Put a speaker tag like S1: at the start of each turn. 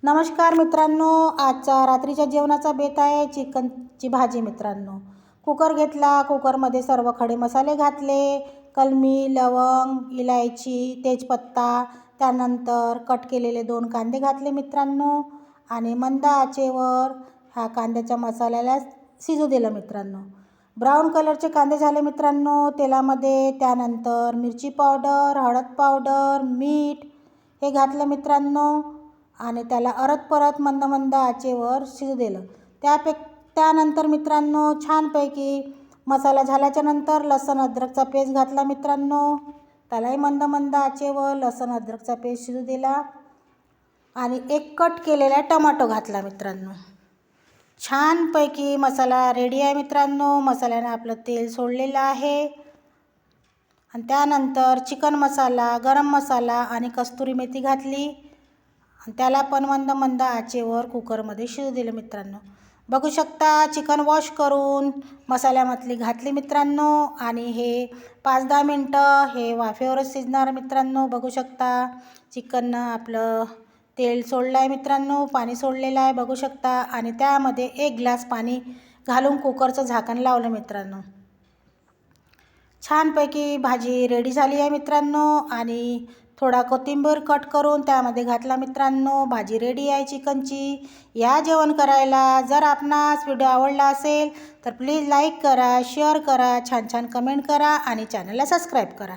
S1: नमस्कार मित्रांनो, आजचा रात्रीच्या जेवणाचा बेत आहे चिकनची भाजी मित्रांनो। कुकर घेतला, कुकरमध्ये सर्व खडे मसाले घातले, कलमी, लवंग, इलायची, तेजपत्ता, त्यानंतर कट केलेले 2 कांदे घातले मित्रांनो आणि मंद आचेवर हा कांद्याच्या मसाल्याला शिजू दिलं मित्रांनो। ब्राऊन कलरचे कांदे झाले मित्रांनो तेलामध्ये। त्यानंतर मिरची पावडर, हळद पावडर, मीठ हे घातलं मित्रांनो आणि त्याला परत मंद आचेवर शिजू दिलं। त्यानंतर मित्रांनो छानपैकी मसाला झाल्याच्या नंतर लसूण अद्रकचा पेस्ट घातला मित्रांनो। त्यालाही मंद आचेवर लसूण अद्रकचा पेस्ट शिजू दिला आणि 1 कट केलेला टोमॅटो घातला मित्रांनो। छानपैकी मसाला रेडी आहे मित्रांनो। मसाल्याने आपलं तेल सोडलेलं आहे आणि त्यानंतर चिकन मसाला, गरम मसाला आणि कस्तुरी मेथी घातली आणि त्याला पण मंद आचेवर कुकरमध्ये शिजू दिलं मित्रांनो। बघू शकता चिकन वॉश करून मसाल्यामध्ये घातली मित्रांनो आणि हे 5-10 मिनटं हे वाफेवरच शिजणार मित्रांनो। बघू शकता चिकन आपलं तेल सोडलं आहे मित्रांनो, पाणी सोडलेलं आहे बघू शकता आणि त्यामध्ये 1 ग्लास पाणी घालून कुकरचं झाकण लावलं मित्रांनो। छानपैकी भाजी रेडी झाली आहे मित्रांनो आणि थोडा कोथिंबीर कट करून त्यामध्ये घातला मित्रांनो। भाजी रेडी आहे चिकनची। या जेवण करायला। जर आपणास व्हिडिओ आवडला असेल तर प्लीज लाईक करा, शेअर करा, छान कमेंट करा आणि चॅनलला सबस्क्राईब करा।